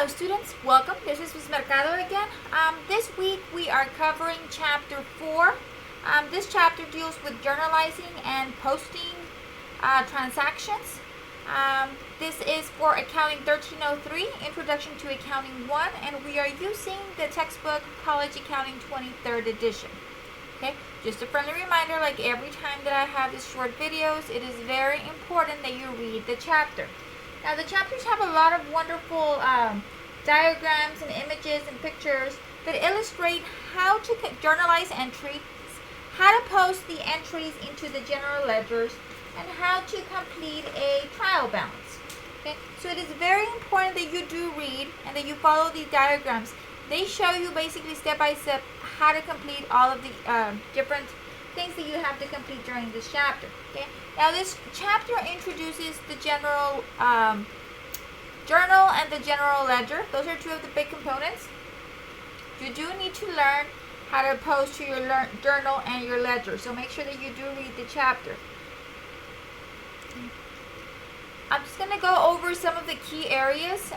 Hello students, welcome. This is Ms. Mercado again. This week we are covering chapter 4. This chapter deals with journalizing and posting transactions. This is for Accounting 1303, Introduction to Accounting 1, and we are using the textbook College Accounting 23rd edition. Okay, just a friendly reminder, like every time that I have these short videos, it is very important that you read the chapter. Now the chapters have a lot of wonderful diagrams and images and pictures that illustrate how to journalize entries, how to post the entries into the general ledgers, and how to complete a trial balance. Okay, so it is very important that you do read and that you follow the diagrams. They show you basically step by step how to complete all of the different things that you have to complete during this chapter. Okay, now this chapter introduces the general journal and the general ledger. Those are two of the big components. You do need to learn how to post to your journal and your ledger, so make sure that you do read the chapter. I'm just going to go over some of the key areas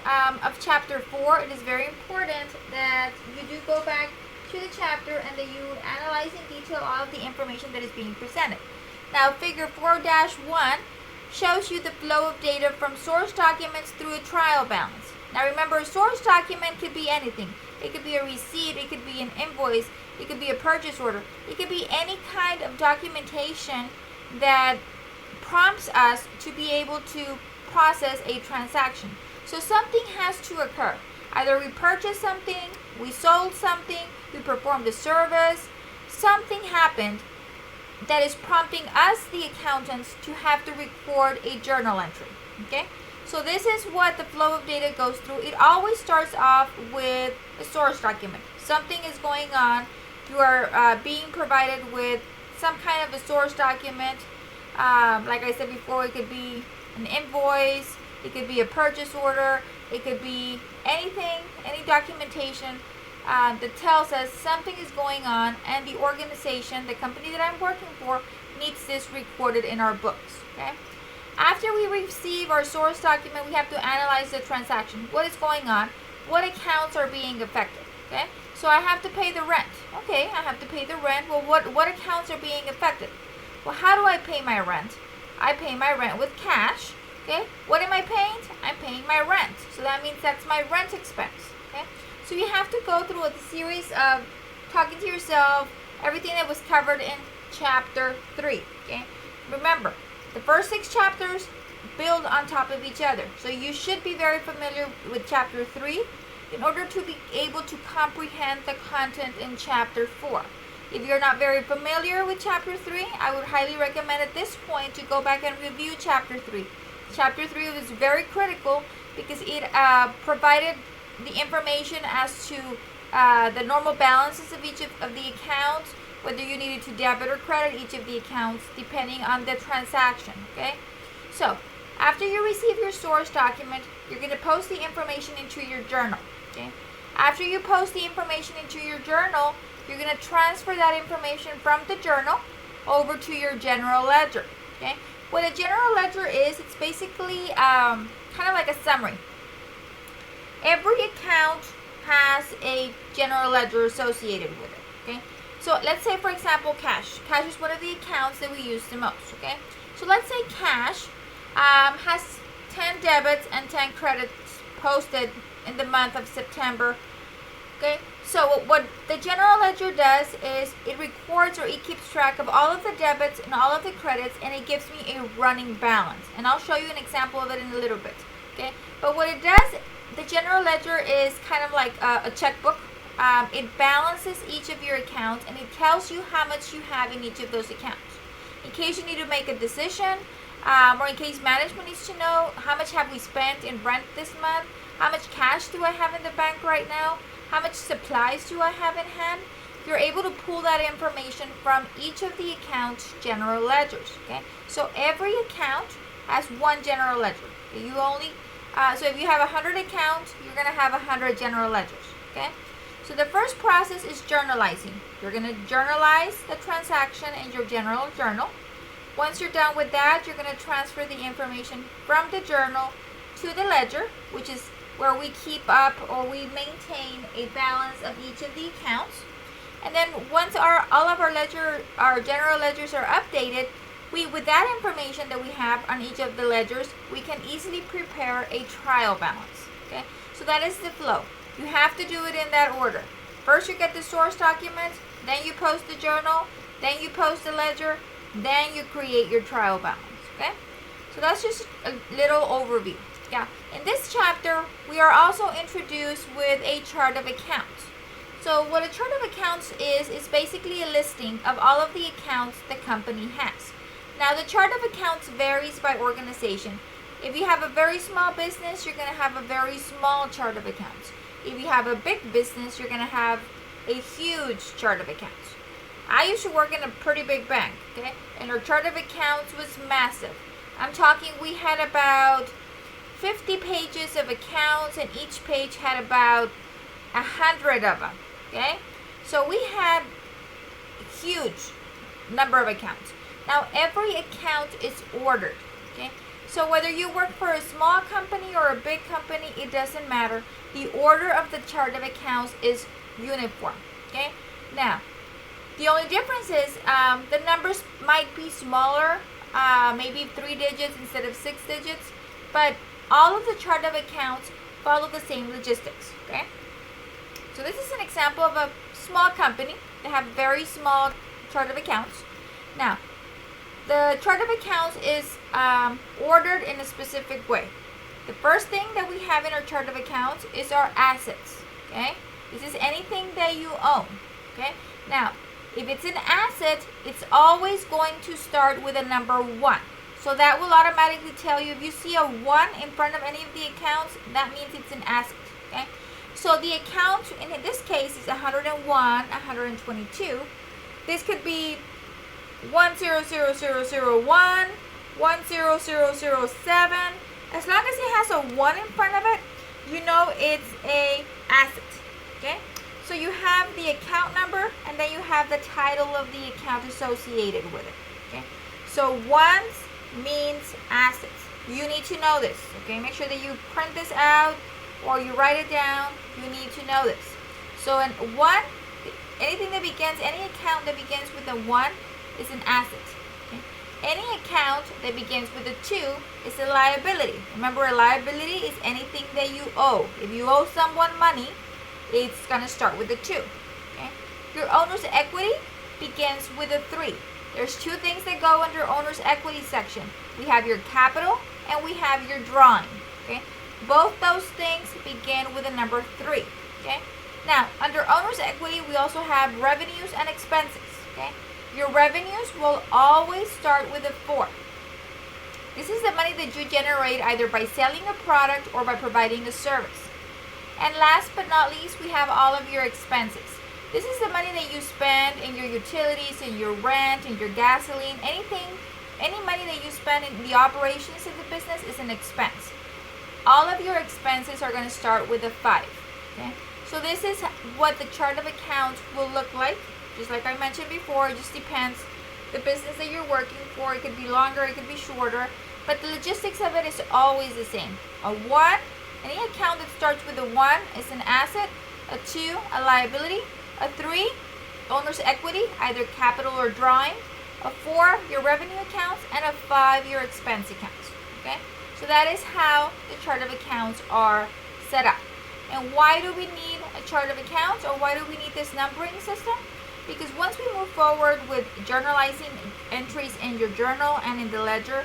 of chapter 4. It is very important that you do go back to the chapter and that you analyze in detail all of the information that is being presented. Now, figure 4-1 shows you the flow of data from source documents through a trial balance. Now remember, a source document could be anything. It could be a receipt, it could be an invoice, it could be a purchase order. It could be any kind of documentation that prompts us to be able to process a transaction. So something has to occur. Either we purchased something, we sold something, we performed a service, something happened that is prompting us, the accountants, to have to record a journal entry. Okay, so this is what the flow of data goes through. It always starts off with a source document. Something is going on. You are being provided with some kind of a source document. Like I said before, it could be an invoice, it could be a purchase order, it could be anything, any documentation that tells us something is going on, and the organization, the company that I'm working for, needs this recorded in our books. Okay. After we receive our source document, we have to analyze the transaction. What is going on? What accounts are being affected? Okay. So I have to pay the rent. Okay, I have to pay the rent. Well, what accounts are being affected? Well, how do I pay my rent? I pay my rent with cash. Okay. What am I paying? I'm paying my rent. So that means that's my rent expense. Okay. So you have to go through a series of talking to yourself, everything that was covered in chapter 3. Okay. Remember, the first 6 chapters build on top of each other. So you should be very familiar with chapter 3 in order to be able to comprehend the content in chapter 4. If you're not very familiar with chapter 3, I would highly recommend at this point to go back and review chapter 3. Chapter 3 was very critical because it provided the information as to the normal balances of each of the accounts, whether you needed to debit or credit each of the accounts depending on the transaction. Okay, so after you receive your source document, you're going to post the information into your journal. Okay, after you post the information into your journal, you're going to transfer that information from the journal over to your general ledger. Okay, what a general ledger is, it's basically kind of like a summary. Every account has a general ledger associated with it. Okay, so let's say, for example, cash. Cash is one of the accounts that we use the most. Okay, so let's say cash has 10 debits and 10 credits posted in the month of September. Okay, so what the general ledger does is it records, or it keeps track of all of the debits and all of the credits, and it gives me a running balance. And I'll show you an example of it in a little bit. Okay, but what it does, the general ledger is kind of like a checkbook. It balances each of your accounts, and it tells you how much you have in each of those accounts. In case you need to make a decision, or in case management needs to know how much have we spent in rent this month, how much cash do I have in the bank right now, how much supplies do I have in hand, you're able to pull that information from each of the account's general ledgers. Okay, so every account has one general ledger. Okay? You only so if you have 100 accounts, you're going to have 100 general ledgers. Okay, so the first process is journalizing. You're going to journalize the transaction in your general journal. Once you're done with that, you're going to transfer the information from the journal to the ledger, which is where we keep up or we maintain a balance of each of the accounts. And then once all of our general ledgers are updated, with that information that we have on each of the ledgers, we can easily prepare a trial balance. Okay, so that is the flow. You have to do it in that order. First you get the source document, then you post the journal, then you post the ledger, then you create your trial balance. Okay, so that's just a little overview. Yeah, in this chapter we are also introduced with a chart of accounts. So what a chart of accounts is basically a listing of all of the accounts the company has. Now the chart of accounts varies by organization. If you have a very small business, you're going to have a very small chart of accounts. If you have a big business, you're going to have a huge chart of accounts. I used to work in a pretty big bank, okay? And our chart of accounts was massive. I'm talking we had about 50 pages of accounts, and each page had about 100 of them. Okay, so we had a huge number of accounts. Now every account is ordered. Okay, so whether you work for a small company or a big company, it doesn't matter. The order of the chart of accounts is uniform. Okay, now the only difference is the numbers might be smaller, maybe 3 digits instead of 6 digits, but all of the chart of accounts follow the same logistics. Okay. So this is an example of a small company. They have very small chart of accounts. Now, the chart of accounts is ordered in a specific way. The first thing that we have in our chart of accounts is our assets. Okay, this is anything that you own. Okay, now if it's an asset, it's always going to start with a number 1. So that will automatically tell you if you see a 1 in front of any of the accounts, that means it's an asset. Okay. So the account in this case is 101, 122. This could be 100001, 10007. As long as it has a 1 in front of it, you know it's a asset. Okay? So you have the account number, and then you have the title of the account associated with it. Okay? So 1s means assets. You need to know this. Okay? Make sure that you print this out or you write it down. You need to know this. So in 1, anything that begins, any account that begins with a 1 is an asset. Okay? Any account that begins with a 2 is a liability. Remember, a liability is anything that you owe. If you owe someone money, it's going to start with a 2. Okay? Your owner's equity begins with a 3. There's 2 things that go under owner's equity section. We have your capital and we have your drawing. Okay? Both those things begin with a number 3. Okay? Now, under owner's equity, we also have revenues and expenses. Okay? Your revenues will always start with a 4. This is the money that you generate either by selling a product or by providing a service. And last but not least, we have all of your expenses. This is the money that you spend in your utilities, in your rent, in your gasoline, any money that you spend in the operations of the business is an expense. All of your expenses are going to start with a 5. Okay? So this is what the chart of accounts will look like. Just like I mentioned before, it just depends the business that you're working for. It could be longer, it could be shorter, but the logistics of it is always the same. A 1, any account that starts with a 1 is an asset. A 2, a liability. A 3, owner's equity, either capital or drawing. A 4, your revenue accounts, and a 5, your expense accounts. Okay? So that is how the chart of accounts are set up. And why do we need a chart of accounts, or why do we need this numbering system? Because once we move forward with journalizing entries in your journal and in the ledger,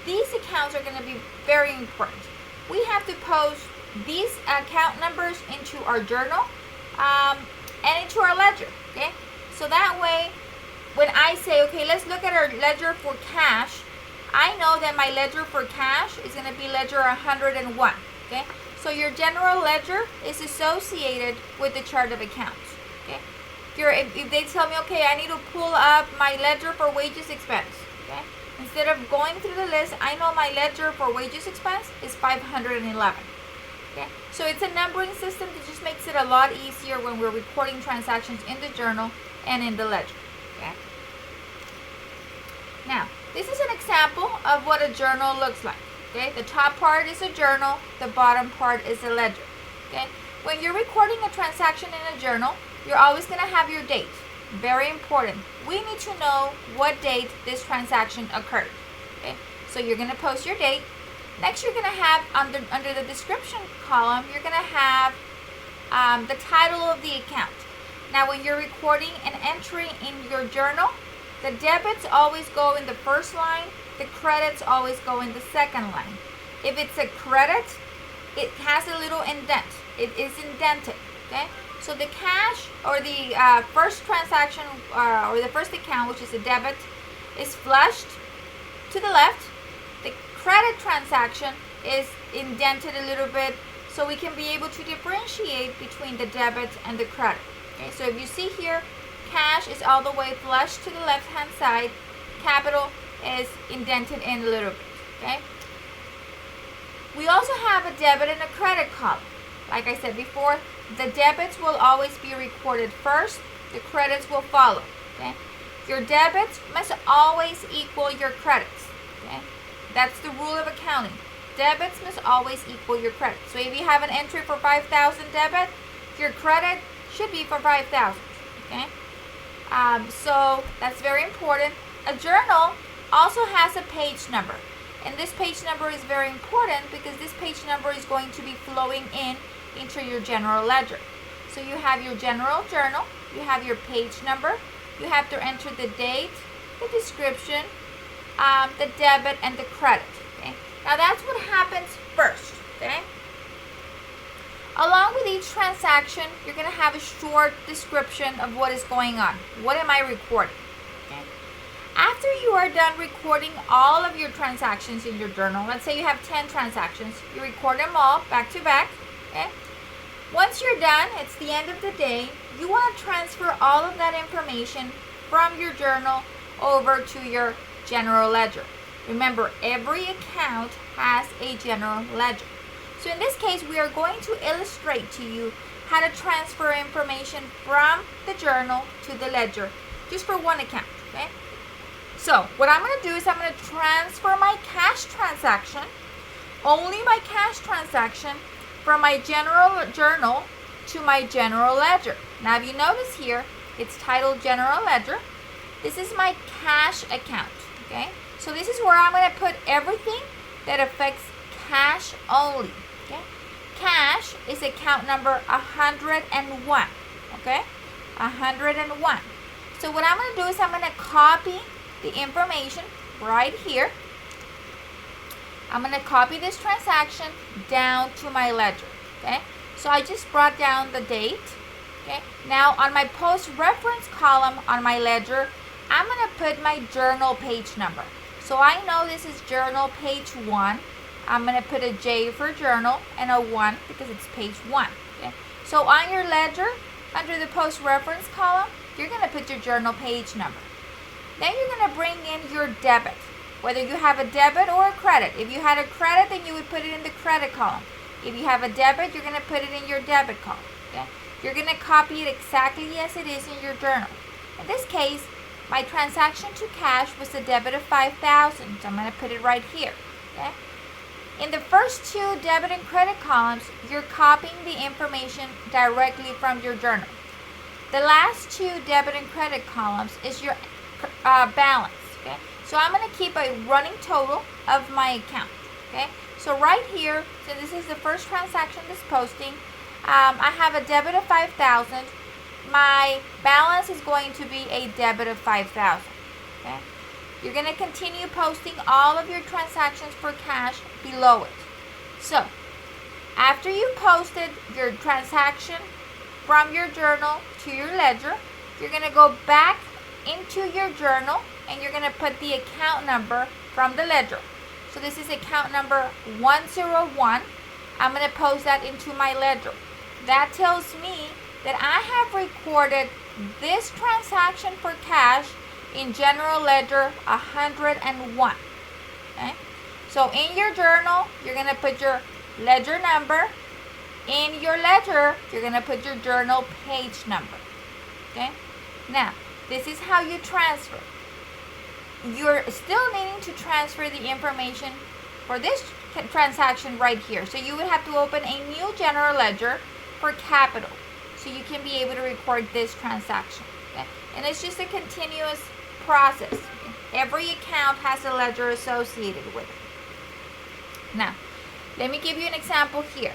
these accounts are going to be very important. We have to post these account numbers into our journal and into our ledger. Okay? So that way, when I say, okay, let's look at our ledger for cash, I know that my ledger for cash is going to be ledger 101. Okay? So your general ledger is associated with the chart of accounts. Okay? If they tell me, okay, I need to pull up my ledger for wages expense. Okay? Instead of going through the list, I know my ledger for wages expense is 511. Okay? So it's a numbering system that just makes it a lot easier when we're recording transactions in the journal and in the ledger. Okay? Now, this is an example of what a journal looks like. Okay, the top part is a journal, the bottom part is a ledger. Okay, when you're recording a transaction in a journal, you're always going to have your date. Very important. We need to know what date this transaction occurred. Okay, so you're going to post your date. Next, you're going to have under the description column, you're going to have the title of the account. Now, when you're recording an entry in your journal, the debits always go in the first line, the credits always go in the second line. If it's a credit, it has a little indent. It is indented. Okay, so the cash or the first transaction or the first account, which is a debit, is flushed to the left. The credit transaction is indented a little bit, so we can be able to differentiate between the debit and the credit. Okay, so if you see here, cash is all the way flush to the left hand side, capital is indented in a little bit. Okay, we also have a debit and a credit column. Like I said before, the debits will always be recorded first, the credits will follow. Okay, your debits must always equal your credits. Okay, that's the rule of accounting. Debits must always equal your credit. So if you have an entry for 5,000 debit, your credit should be for 5,000. Okay, so that's very important. A journal also has a page number, and this page number is very important because this page number is going to be flowing into your general ledger. So you have your general journal, you have your page number, you have to enter the date, the description, the debit, and the credit. Okay, now that's what happens first. Okay, along with each transaction, you're going to have a short description of what is going on. What am I recording? Okay. After you are done recording all of your transactions in your journal, let's say you have 10 transactions, you record them all back to back. Okay. Once you're done, it's the end of the day, you want to transfer all of that information from your journal over to your general ledger. Remember, every account has a general ledger. So in this case, we are going to illustrate to you how to transfer information from the journal to the ledger, just for one account. Okay. So what I'm going to do is I'm going to transfer my cash transaction, only my cash transaction, from my general journal to my general ledger. Now, if you notice here, it's titled General Ledger. This is my cash account. Okay. So this is where I'm going to put everything that affects cash only. Okay. Cash is account number 101. Okay. 101. So what I'm going to do is I'm going to copy the information right here. I'm going to copy this transaction down to my ledger. Okay. So I just brought down the date. Okay. Now on my post reference column on my ledger, I'm going to put my journal page number. So I know this is journal page 1. I'm going to put a J for journal and a 1 because it's page 1. Okay. So on your ledger, under the post reference column, you're going to put your journal page number. Then you're going to bring in your debit, whether you have a debit or a credit. If you had a credit, then you would put it in the credit column. If you have a debit, you're going to put it in your debit column. Okay. You're going to copy it exactly as it is in your journal. In this case, my transaction to cash was a debit of 5,000. So I'm going to put it right here. Okay. In the first two debit and credit columns, you're copying the information directly from your journal. The last two debit and credit columns is your balance. Okay. So I'm going to keep a running total of my account. Okay. So right here, so this is the first transaction that's posting. I have a debit of 5,000. My balance is going to be a debit of 5,000. Okay. You're going to continue posting all of your transactions for cash below it. So, after you posted your transaction from your journal to your ledger, you're going to go back into your journal and you're going to put the account number from the ledger. So this is account number 101. I'm going to post that into my ledger. That tells me that I have recorded this transaction for cash in general ledger 101. Okay. So in your journal, you're going to put your ledger number. In your ledger, you're going to put your journal page number. Okay. Now, this is how you transfer. You're still needing to transfer the information for this transaction right here. So you would have to open a new general ledger for capital, so you can be able to record this transaction. Okay? And it's just a continuous process. Okay? Every account has a ledger associated with it. Now, let me give you an example here.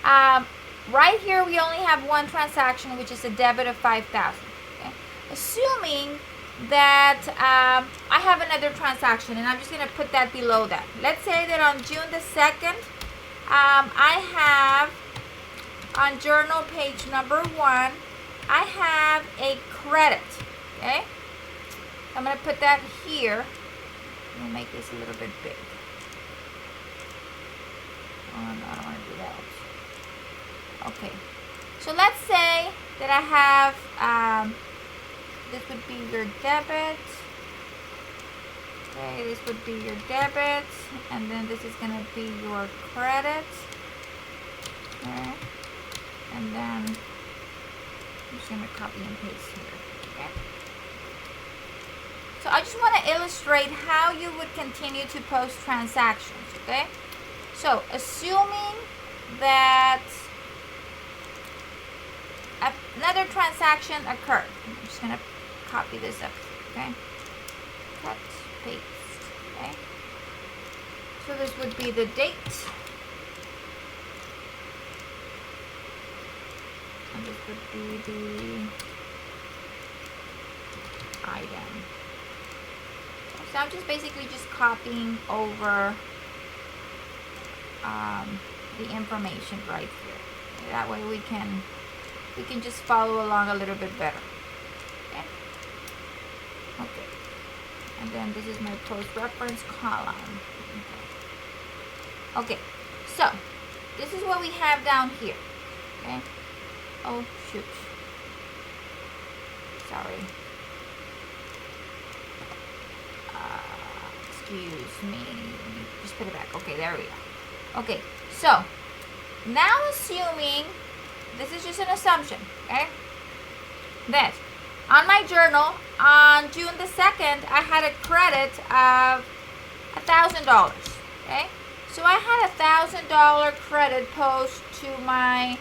Right here, we only have one transaction, which is a debit of $5,000. Okay? Assuming that I have another transaction, and I'm just going to put that below that. Let's say that on June the 2nd, I have on journal page number 1, I have a credit. Okay, I'm going to put that here. Let me make this a little bit big. Oh no, I don't want to do that. Okay, so let's say that I have this would be your debit. Okay, this would be your debit, and then this is going to be your credit. Okay, and then I'm just going to copy and paste here. Okay. So I just want to illustrate how you would continue to post transactions. Okay. So assuming that another transaction occurred, I'm just going to copy this up, okay? Cut, paste, okay? So this would be the date. And this would be the item. So I'm just basically just copying over the information right here. That way we can just follow along a little bit better. Okay, and then this is my post-reference column. Okay, so this is what we have down here. Okay, oh shoot, sorry, excuse me, just put it back. Okay, there we go. Okay, so now assuming, this is just an assumption, okay, that on my journal, on June the 2nd, I had a credit of $1,000, okay? So I had $1,000 credit post to my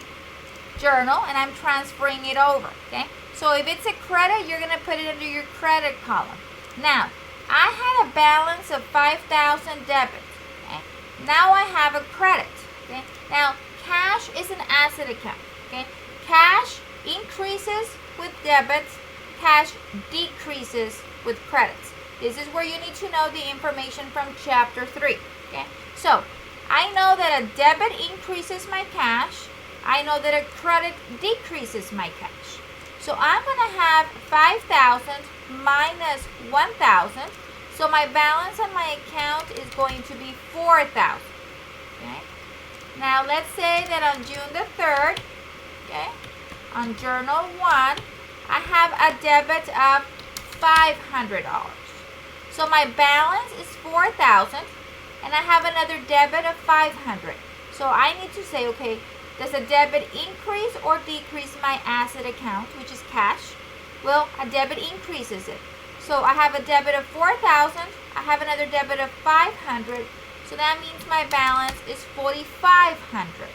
journal, and I'm transferring it over, okay? So if it's a credit, you're going to put it under your credit column. Now, I had a balance of $5,000 debit, okay? Now I have a credit, okay? Now, cash is an asset account, okay? Cash increases with debits, cash decreases with credits. This is where you need to know the information from chapter 3. Okay, so I know that a debit increases my cash. I know that a credit decreases my cash. So I'm going to have 5,000 minus 1,000. So my balance on my account is going to be 4,000. Okay. Now let's say that on June the 3rd, okay, on journal 1, I have a debit of $500. So my balance is 4,000, and I have another debit of 500. So I need to say, okay, does a debit increase or decrease my asset account, which is cash? Well, a debit increases it. So I have a debit of 4,000. I have another debit of 500. So that means my balance is 4,500.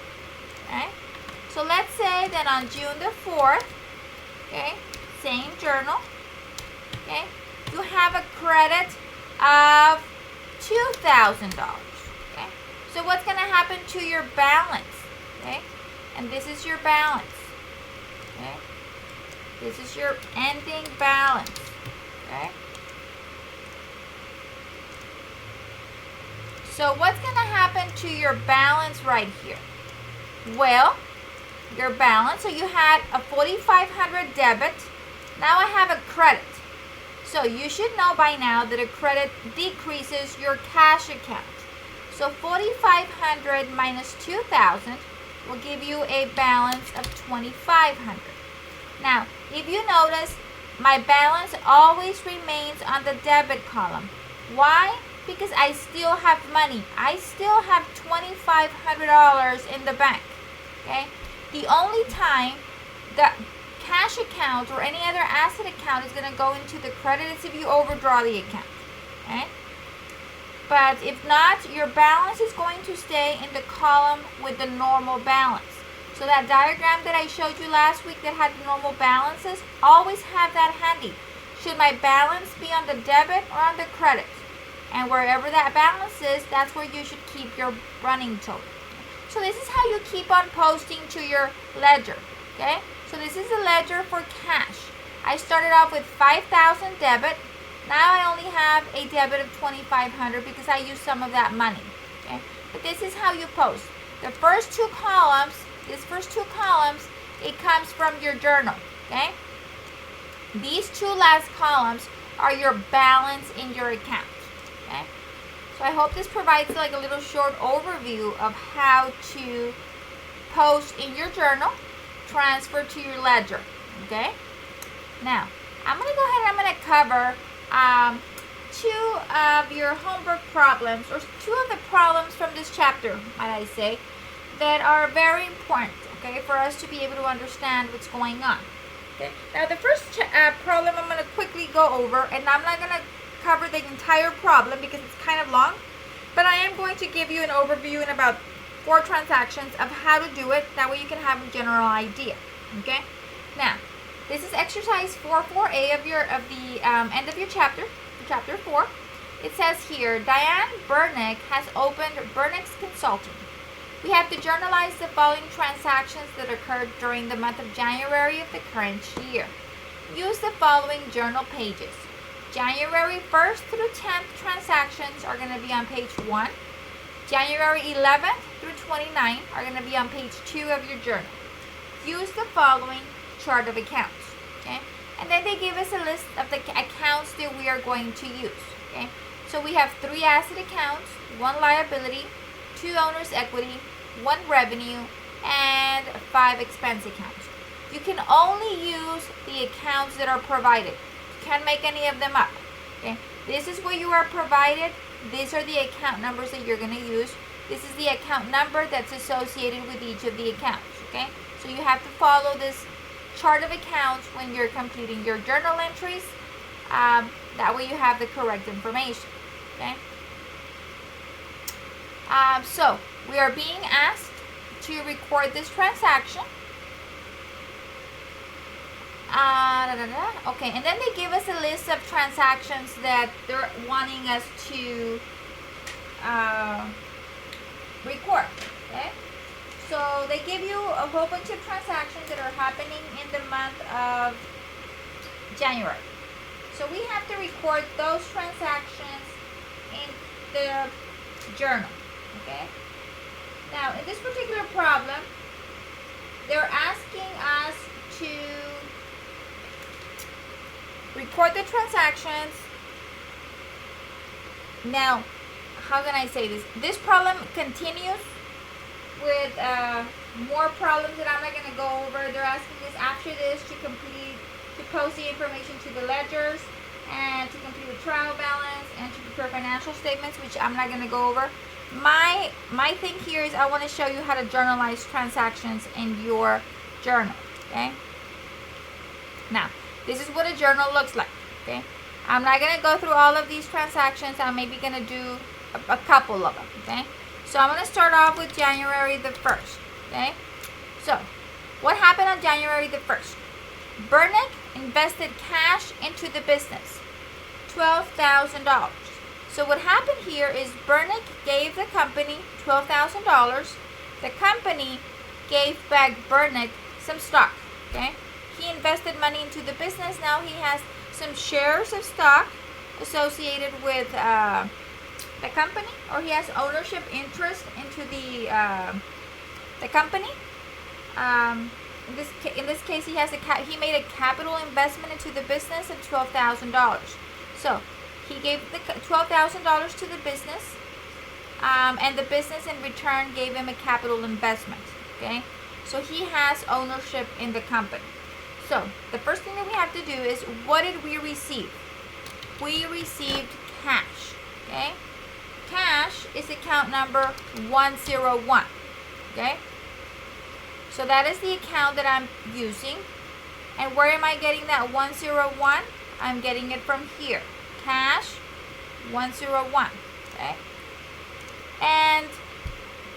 Okay. So let's say that on June the 4th, okay, same journal, okay, you have a credit of $2,000, okay. So what's going to happen to your balance, okay? And this is your balance, okay. This is your ending balance, okay. So what's going to happen to your balance right here? Well, your balance, so you had a 4,500 debit. Now I have a credit. So you should know by now that a credit decreases your cash account. So 4,500 minus 2,000 will give you a balance of 2,500. Now, if you notice, my balance always remains on the debit column. Why? Because I still have money. I still have $2,500 in the bank. Okay? The only time the cash account or any other asset account is going to go into the credit is if you overdraw the account. Okay? But if not, your balance is going to stay in the column with the normal balance. So that diagram that I showed you last week that had the normal balances, always have that handy. Should my balance be on the debit or on the credit? And wherever that balance is, that's where you should keep your running total. So this is how you keep on posting to your ledger, okay? So this is the ledger for cash. I started off with 5,000 debit. Now I only have a debit of 2,500 because I used some of that money, okay? But this is how you post. The first two columns, it comes from your journal, okay? These two last columns are your balance in your account, okay? So I hope this provides like a little short overview of how to post in your journal, transfer to your ledger, okay? Now, I'm going to go ahead and I'm going to cover two of your homework problems, or two of the problems from this chapter, might I say, that are very important, okay, for us to be able to understand what's going on. Okay. Now, the first problem I'm going to quickly go over, and I'm not going to cover the entire problem because it's kind of long, but I am going to give you an overview in about 4 transactions of how to do it. That way you can have a general idea, okay? Now, this is exercise 4.4a of the end of your chapter 4. It says here, Diane Bernick has opened Bernick's Consulting. We have to journalize the following transactions that occurred during the month of January of the current year. Use the following journal pages. January 1st through 10th transactions are going to be on page 1. January 11th through 29th are going to be on page 2 of your journal. Use the following chart of accounts, okay? And then they give us a list of the accounts that we are going to use, okay? So we have 3 asset accounts, 1 liability, 2 owner's equity, 1 revenue, and 5 expense accounts. You can only use the accounts that are provided. You can't make any of them up, okay? This is what you are provided. These are the account numbers that you're going to use. This is the account number that's associated with each of the accounts, okay? So you have to follow this chart of accounts when you're completing your journal entries. That way you have the correct information, okay? So we are being asked to record this transaction. Okay, and then they give us a list of transactions that they're wanting us to record, okay? So they give you a whole bunch of transactions that are happening in the month of January. So we have to record those transactions in the journal, okay? Now, in this particular problem, they're asking us to record the transactions. Now, how can I say this? This problem continues with more problems that I'm not going to go over. They're asking us after this to post the information to the ledgers, and to complete a trial balance, and to prepare financial statements, which I'm not going to go over. My thing here is I want to show you how to journalize transactions in your journal, okay? Now, this is what a journal looks like, okay? I'm not going to go through all of these transactions. I'm maybe going to do a couple of them, okay? So I'm going to start off with January the 1st, okay? So, what happened on January the 1st? Bernick invested cash into the business, $12,000. So what happened here is Bernick gave the company $12,000. The company gave back Bernick some stock, okay? He invested money into the business. Now he has some shares of stock associated with the company, or he has ownership interest into the company. In this case, he made a capital investment into the business of $12,000. So he gave the $12,000 to the business, and the business in return gave him a capital investment. Okay, so he has ownership in the company. So the first thing that we have to do is, what did we receive? We received cash. Okay, cash is account number 101. Okay, so that is the account that I'm using. And where am I getting that 101? I'm getting it from here. Cash 101. Okay? And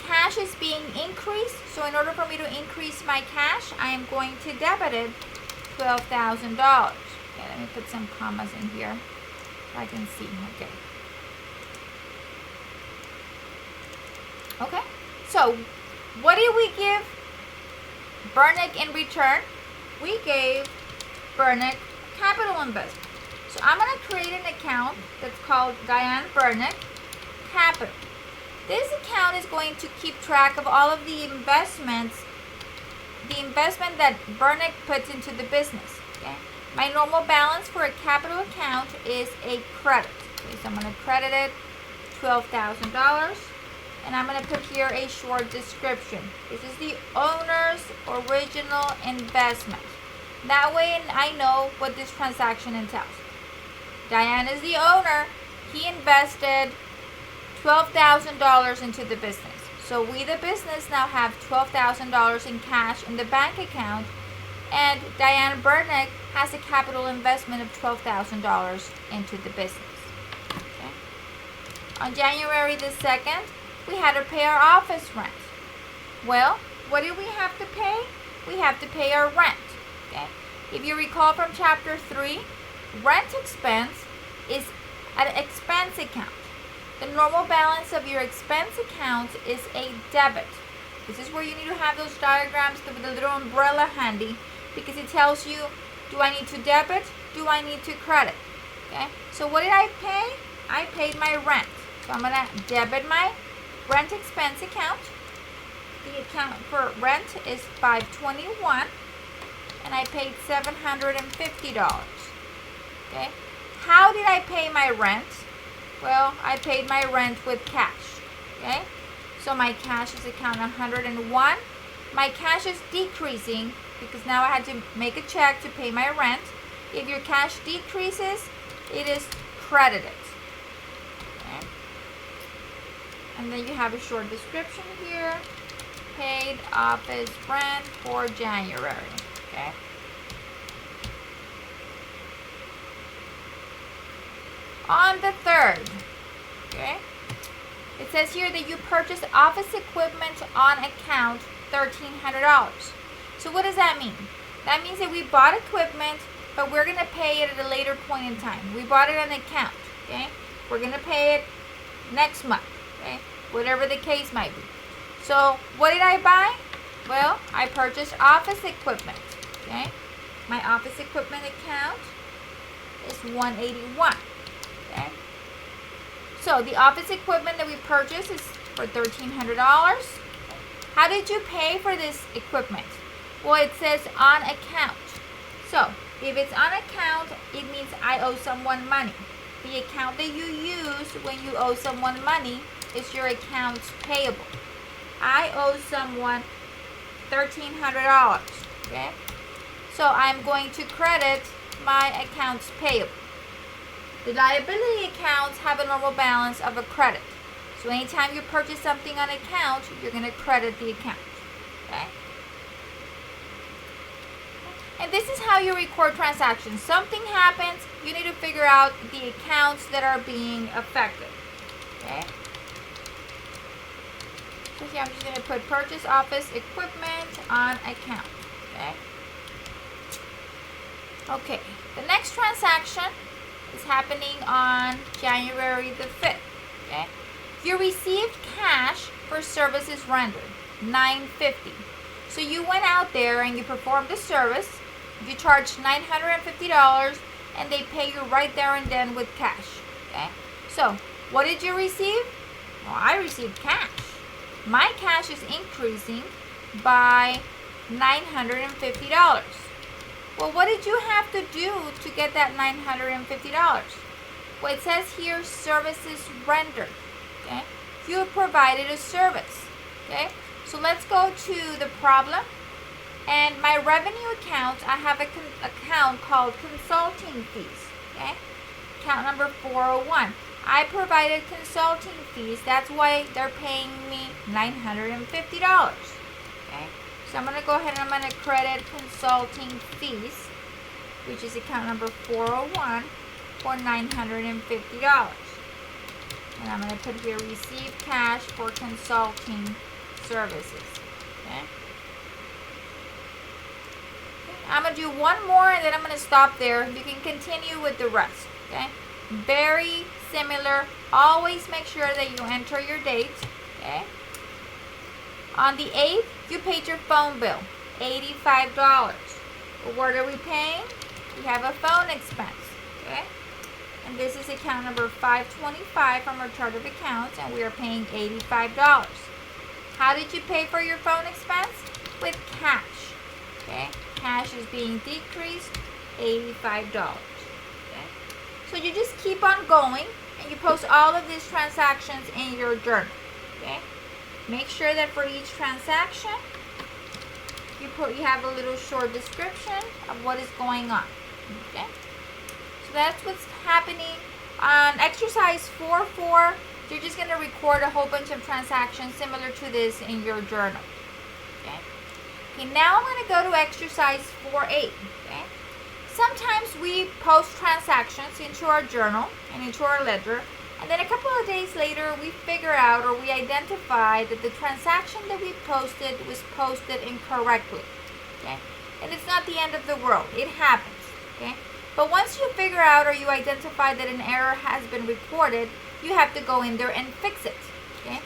cash is being increased, so in order for me to increase my cash, I am going to debit it $12,000. Okay, let me put some commas in here so I can see. Okay. Okay, so what did we give Bernick in return? We gave Bernick capital investment. So I'm going to create an account that's called Diane Bernick Capital. This account is going to keep track of all of the investment that Bernick puts into the business. Okay? My normal balance for a capital account is a credit. Okay, so I'm going to credit it $12,000. And I'm going to put here a short description. This is the owner's original investment. That way I know what this transaction entails. Diane is the owner. He invested $12,000 into the business. So we, the business, now have $12,000 in cash in the bank account. And Diane Bernick has a capital investment of $12,000 into the business. Okay. On January the 2nd, we had to pay our office rent. Well, what did we have to pay? We have to pay our rent. Okay? If you recall from chapter 3, rent expense is an expense account. The normal balance of your expense account is a debit. This is where you need to have those diagrams with the little umbrella handy, because it tells you, do I need to debit? Do I need to credit? Okay? So what did I pay? I paid my rent. So I'm going to debit my rent expense account. The account for rent is $521, and I paid $750. Okay? How did I pay my rent? Well, I paid my rent with cash. Okay? So my cash is account 101. My cash is decreasing because now I had to make a check to pay my rent. If your cash decreases, it is credited. Okay? And then you have a short description here. Paid office rent for January. Okay? On the 3rd, okay, it says here that you purchased office equipment on account $1,300. So what does that mean? That means that we bought equipment, but we're going to pay it at a later point in time. We bought it on account, okay? We're going to pay it next month, okay? Whatever the case might be. So what did I buy? Well, I purchased office equipment, okay? My office equipment account is 181. Okay. So the office equipment that we purchased is for $1,300. How did you pay for this equipment? Well, it says on account. So if it's on account, it means I owe someone money. The account that you use when you owe someone money is your accounts payable. I owe someone $1,300. Okay. So I'm going to credit my accounts payable. The liability accounts have a normal balance of a credit. So anytime you purchase something on account, you're going to credit the account. Okay? And this is how you record transactions. Something happens, you need to figure out the accounts that are being affected. Okay? So here I'm just going to put purchase office equipment on account. Okay? Okay. The next transaction is happening on January the 5th. Okay? You received cash for services rendered, $950. So you went out there and you performed the service. You charged $950, and they pay you right there and then with cash. Okay? So what did you receive? Well, I received cash. My cash is increasing by $950. Well, what did you have to do to get that $950? Well, it says here services rendered. Okay? You provided a service. Okay? So let's go to the problem. And my revenue account, I have an account called consulting fees. Okay? Account number 401. I provided consulting fees. That's why they're paying me $950. Okay? So I'm going to go ahead and I'm going to credit consulting fees, which is account number 401, for $950. And I'm going to put here receive cash for consulting services. Okay. I'm going to do one more and then I'm going to stop there. You can continue with the rest. Okay. Very similar. Always make sure that you enter your date. Okay. On the 8th, you paid your phone bill, $85. What are we paying? We have a phone expense. Okay. And this is account number 525 from our chart of accounts, and we are paying $85. How did you pay for your phone expense? With cash. Okay. Cash is being decreased, $85. Okay. So you just keep on going, and you post all of these transactions in your journal. Okay. Make sure that for each transaction, you have a little short description of what is going on. Okay. So that's what's happening. On exercise 4.4, you're just going to record a whole bunch of transactions similar to this in your journal. Okay. Okay, now I'm going to go to exercise 4.8. Okay. Sometimes we post transactions into our journal and into our ledger, and then a couple of days later we figure out or we identify that the transaction that we posted was posted incorrectly. Okay. And it's not the end of the world. It happens. Okay. But once you figure out or you identify that an error has been recorded, you have to go in there and fix it. Okay.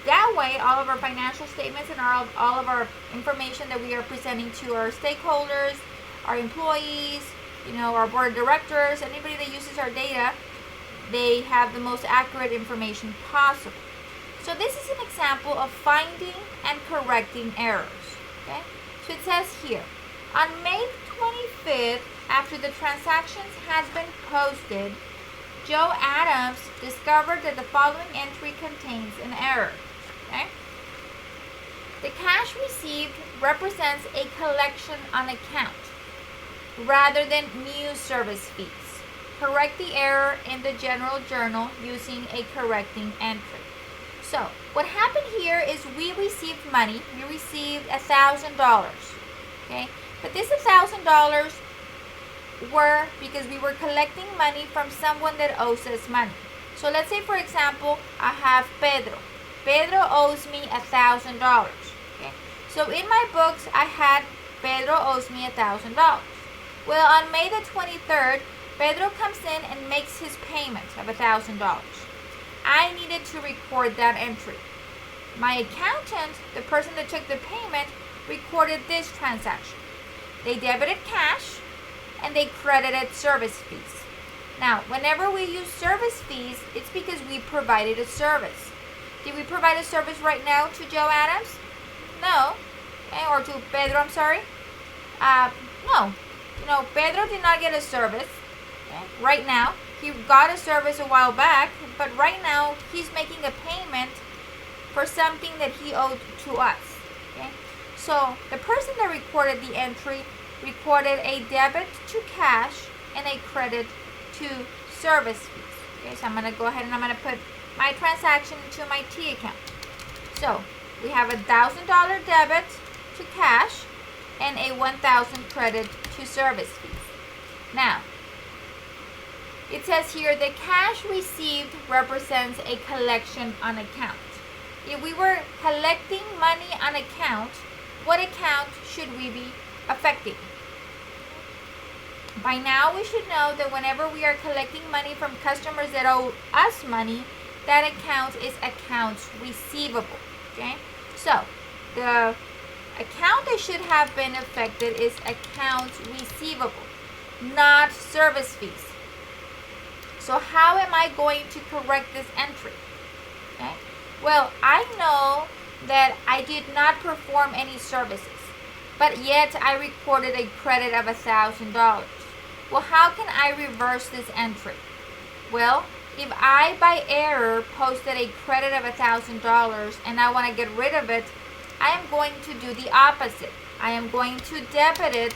That way, all of our financial statements and all of our information that we are presenting to our stakeholders, our employees, our board of directors, anybody that uses our data, they have the most accurate information possible. So this is an example of finding and correcting errors. Okay. So it says here, on May 25th, after the transactions has been posted, Joe Adams discovered that the following entry contains an error. Okay? The cash received represents a collection on account rather than new service fees. Correct the error in the general journal using a correcting entry. So, what happened here is we received money. We received $1,000. Okay? But this $1,000 were because we were collecting money from someone that owes us money. So let's say, for example, I have Pedro. Pedro owes me $1,000. Okay? So in my books, I had Pedro owes me $1,000. Well, on May the 23rd, Pedro comes in and makes his payment of $1,000. I needed to record that entry. My accountant, the person that took the payment, recorded this transaction. They debited cash and they credited service fees. Now, whenever we use service fees, it's because we provided a service. Did we provide a service right now to Joe Adams? No. Okay, or to Pedro, I'm sorry. No. Pedro did not get a service. Okay, right now. He got a service a while back, but right now he's making a payment for something that he owed to us. Okay? So the person that recorded the entry recorded a debit to cash and a credit to service fees. Okay, so I'm going to go ahead and I'm going to put my transaction into my T account. So we have $1,000 debit to cash and a $1,000 credit to service fees. Now, it says here the cash received represents a collection on account. If we were collecting money on account, what account should we be affecting? By now, we should know that whenever we are collecting money from customers that owe us money, that account is accounts receivable. Okay? So, the account that should have been affected is accounts receivable, not service fees. So how am I going to correct this entry? Okay? Well, I know that I did not perform any services, but yet I recorded a credit of $1,000. Well, how can I reverse this entry? Well, if I by error posted a credit of $1,000 and I want to get rid of it, I am going to do the opposite. I am going to debit it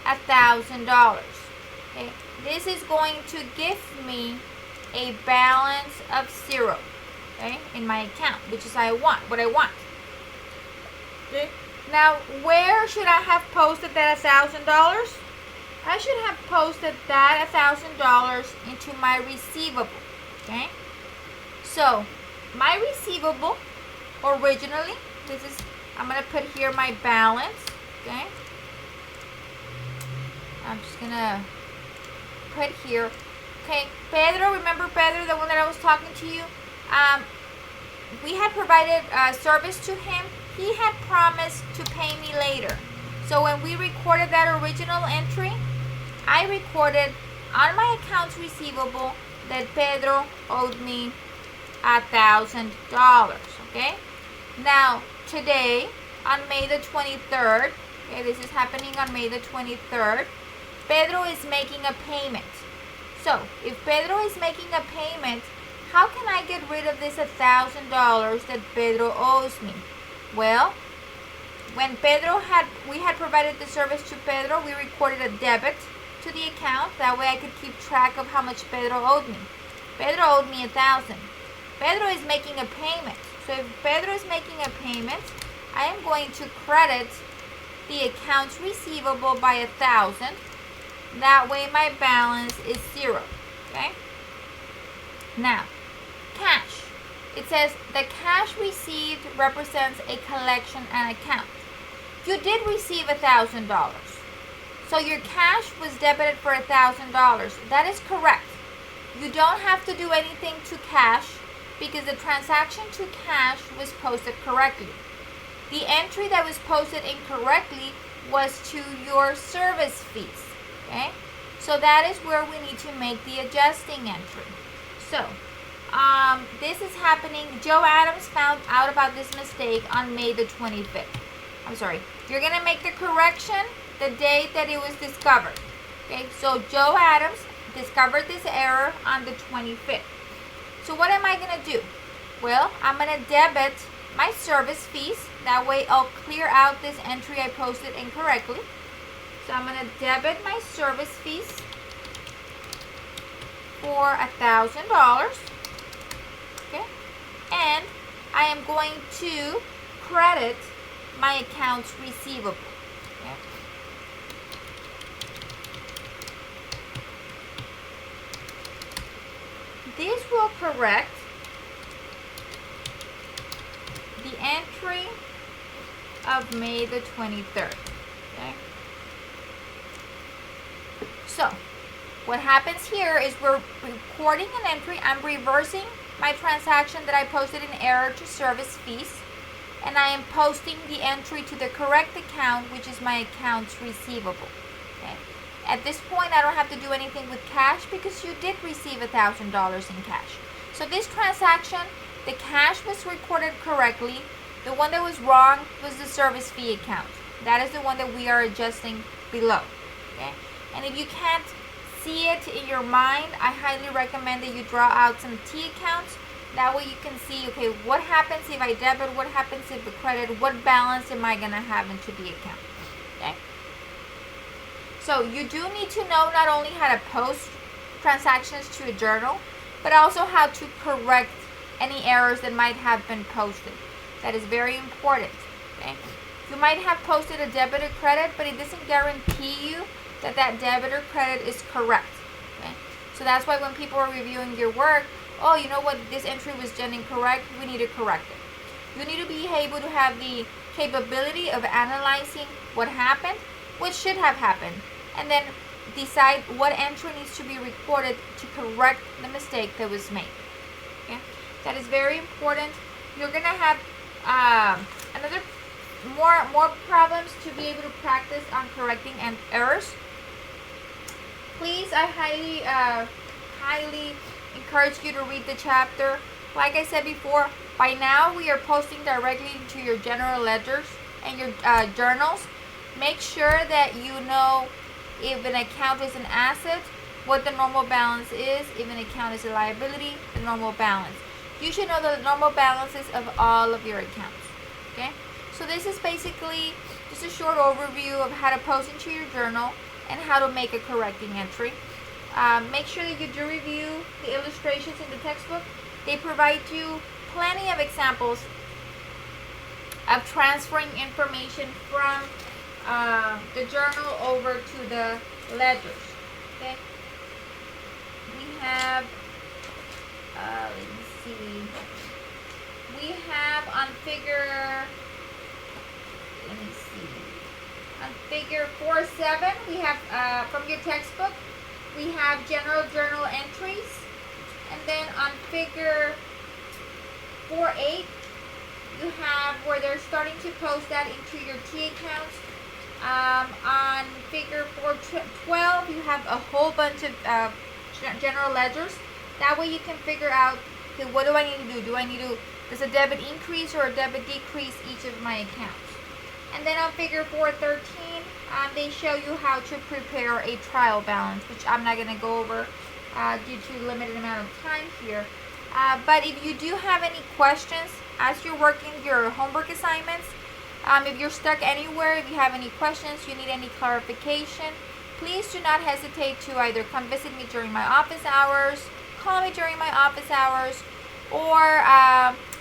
$1,000. Okay? This is going to give me a balance of 0, okay, in my account, which is what I want. Okay. Now, where should I have posted that $1,000? I should have posted that $1,000 into my receivable. Okay. So my receivable originally, I'm going to put here my balance, okay? I'm just going to put here, okay, Pedro, remember Pedro, the one that I was talking to you? We had provided service to him. He had promised to pay me later. So when we recorded that original entry, I recorded on my accounts receivable that Pedro owed me $1,000, okay? Now, today, on May the 23rd, okay, this is happening on May the 23rd, Pedro is making a payment. So, if Pedro is making a payment, how can I get rid of this $1,000 that Pedro owes me? Well, when we had provided the service to Pedro, we recorded a debit to the account. That way I could keep track of how much Pedro owed me. Pedro owed me $1,000. Pedro is making a payment. So if Pedro is making a payment, I am going to credit the accounts receivable by $1,000. That way my balance is 0. Okay? Now, cash. It says the cash received represents a collection and account. You did receive $1,000. So your cash was debited for $1,000. That is correct. You don't have to do anything to cash because the transaction to cash was posted correctly. The entry that was posted incorrectly was to your service fees. Okay? So that is where we need to make the adjusting entry. So, this is happening. Joe Adams found out about this mistake on May the 25th. I'm sorry. You're going to make the correction the date that it was discovered. Okay, so Joe Adams discovered this error on the 25th. So what am I going to do? Well, I'm going to debit my service fees. That way I'll clear out this entry I posted incorrectly. So I'm going to debit my service fees for $1,000. Okay, and I am going to credit my accounts receivable. Okay. This will correct the entry of May the 23rd. Okay. So, what happens here is we're recording an entry. I'm reversing my transaction that I posted in error to service fees, and I am posting the entry to the correct account, which is my accounts receivable. Okay. At this point, I don't have to do anything with cash because you did receive $1,000 in cash. So this transaction, the cash was recorded correctly. The one that was wrong was the service fee account. That is the one that we are adjusting below. Okay. And if you can't see it in your mind, I highly recommend that you draw out some T accounts. That way you can see, okay, what happens if I debit, what happens if I credit, what balance am I going to have into the account. Okay. So you do need to know not only how to post transactions to a journal, but also how to correct any errors that might have been posted. That is very important. Okay. You might have posted a debit or credit, but it doesn't guarantee you that that debit or credit is correct. Okay? So that's why when people are reviewing your work, oh, you know what, this entry was done incorrect, we need to correct it. You need to be able to have the capability of analyzing what happened, what should have happened, and then decide what entry needs to be recorded to correct the mistake that was made. Okay? That is very important. You're going to have more problems to be able to practice on correcting errors. Please, I highly encourage you to read the chapter. Like I said before, by now we are posting directly to your general ledgers and your journals. Make sure that you know if an account is an asset, what the normal balance is. If an account is a liability, the normal balance. You should know the normal balances of all of your accounts. Okay? So this is basically just a short overview of how to post into your journal and how to make a correcting entry. Make sure that you do review the illustrations in the textbook. They provide you plenty of examples of transferring information from the journal over to the ledgers. Okay. We have, let me see. We have on figure, let me see. On figure 4-7, we have from your textbook, we have general journal entries. And then on figure 4-8, you have where they're starting to post that into your T accounts. On figure 4-12, you have a whole bunch of general ledgers. That way you can figure out, okay, what do I need to do? Does a debit increase or a debit decrease each of my accounts? And then on figure 4-13, they show you how to prepare a trial balance, which I'm not going to go over due to limited amount of time here. But if you do have any questions as you're working your homework assignments, if you're stuck anywhere, if you have any questions, you need any clarification, please do not hesitate to either come visit me during my office hours, call me during my office hours, or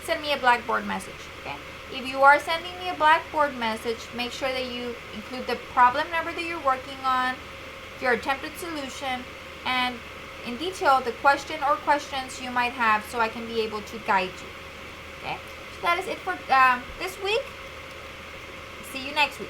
send me a Blackboard message. Okay? If you are sending me a Blackboard message, make sure that you include the problem number that you're working on, your attempted solution, and in detail the question or questions you might have, so I can be able to guide you. Okay? So that is it for this week. See you next week.